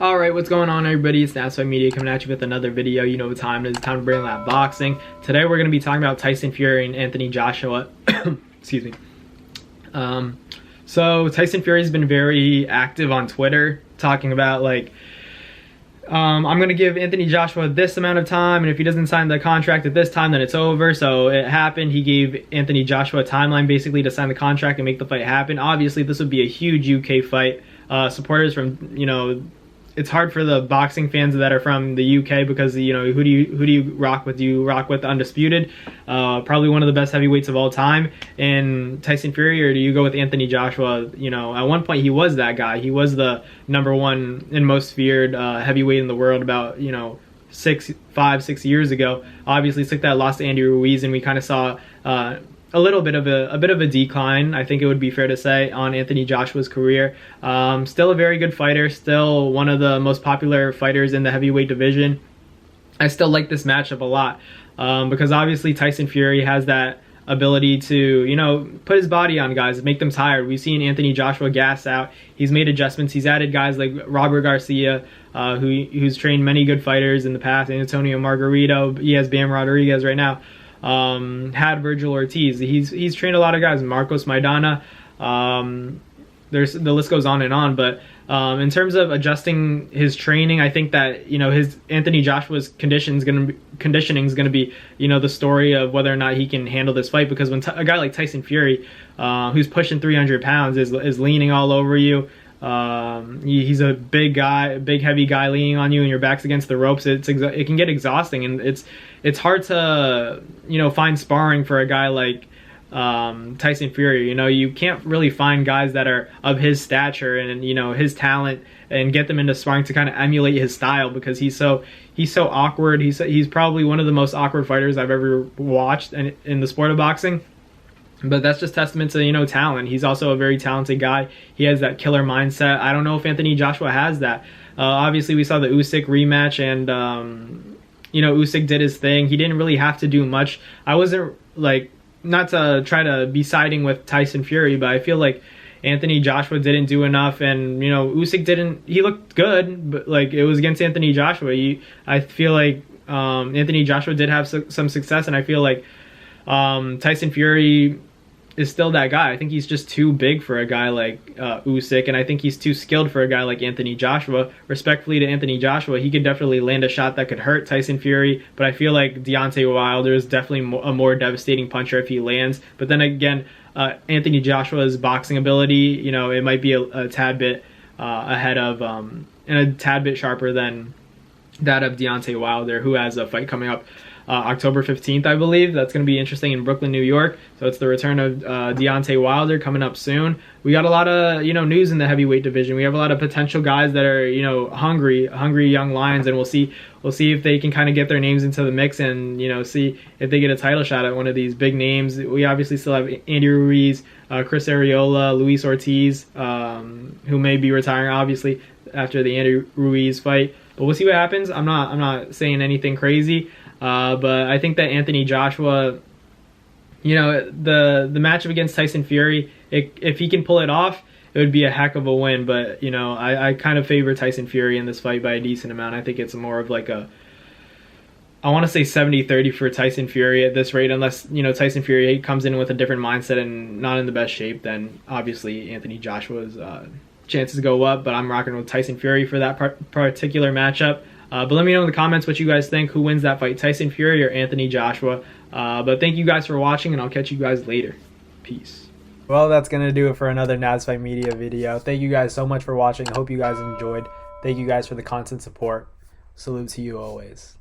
Alright, what's going on everybody? It's Nasty Media coming at you with another video. You know what time it is. It's time to bring that boxing. Today we're going to be talking about Tyson Fury and Anthony Joshua. Excuse me. So Tyson Fury's been very active on Twitter talking about like, I'm going to give Anthony Joshua this amount of time, and if he doesn't sign the contract at this time, then it's over. So it happened. He gave Anthony Joshua a timeline basically to sign the contract and make the fight happen. Obviously, this would be a huge UK fight. Supporters from, it's hard for the boxing fans that are from the UK because, who do you rock with? Do you rock with Undisputed? Probably one of the best heavyweights of all time, and Tyson Fury, or do you go with Anthony Joshua? At one point he was that guy. He was the #1 and most feared heavyweight in the world about, 5-6 years ago. Obviously took that loss to Andy Ruiz, and we kind of saw a little bit of a decline, I think it would be fair to say, on Anthony Joshua's career. Still a very good fighter, still one of the most popular fighters in the heavyweight division. I still like this matchup a lot because obviously Tyson Fury has that ability to, put his body on guys, make them tired. We've seen Anthony Joshua gas out. He's made adjustments. He's added guys like Robert Garcia, who's trained many good fighters in the past, Antonio Margarito. He has Bam Rodriguez right now. Had Virgil Ortiz. He's trained a lot of guys. Marcos Maidana. The list goes on and on. But in terms of adjusting his training, I think that his Anthony Joshua's conditioning is gonna be the story of whether or not he can handle this fight. Because when a guy like Tyson Fury, who's pushing 300 pounds, is leaning all over you. He's a big guy, big heavy guy leaning on you, and your back's against the ropes. It can get exhausting, and it's hard to find sparring for a guy like Tyson Fury. You can't really find guys that are of his stature and his talent and get them into sparring to kind of emulate his style, because he's so awkward. He's probably one of the most awkward fighters I've ever watched in the sport of boxing. But that's just testament to, talent. He's also a very talented guy. He has that killer mindset. I don't know if Anthony Joshua has that. Obviously, we saw the Usyk rematch, and, Usyk did his thing. He didn't really have to do much. I wasn't, not to try to be siding with Tyson Fury, but I feel like Anthony Joshua didn't do enough, and, Usyk didn't. He looked good, but, it was against Anthony Joshua. I feel like Anthony Joshua did have some success, and I feel like Tyson Fury is still that guy. I think he's just too big for a guy like Usyk, and I think he's too skilled for a guy like Anthony Joshua. Respectfully to Anthony Joshua, he could definitely land a shot that could hurt Tyson Fury, but I feel like Deontay Wilder is definitely a more devastating puncher if he lands. But then again, Anthony Joshua's boxing ability, it might be a tad bit ahead of and a tad bit sharper than that of Deontay Wilder, who has a fight coming up October 15th, I believe. That's going to be interesting in Brooklyn, New York. So it's the return of Deontay Wilder coming up soon. We got a lot of news in the heavyweight division. We have a lot of potential guys that are hungry young lions, and we'll see if they can kind of get their names into the mix and see if they get a title shot at one of these big names. We obviously still have Andy Ruiz, Chris Arreola, Luis Ortiz, who may be retiring obviously after the Andy Ruiz fight. But we'll see what happens. I'm not saying anything crazy. But I think that Anthony Joshua, the matchup against Tyson Fury, if he can pull it off, it would be a heck of a win. But, I kind of favor Tyson Fury in this fight by a decent amount. I think it's more of I want to say 70-30 for Tyson Fury at this rate, unless, Tyson Fury comes in with a different mindset and not in the best shape, then obviously Anthony Joshua's chances go up. But I'm rocking with Tyson Fury for that particular matchup. But let me know in the comments what you guys think. Who wins that fight, Tyson Fury or Anthony Joshua? But thank you guys for watching, and I'll catch you guys later. Peace. Well, that's going to do it for another Nasty Media video. Thank you guys so much for watching. I hope you guys enjoyed. Thank you guys for the constant support. Salute to you always.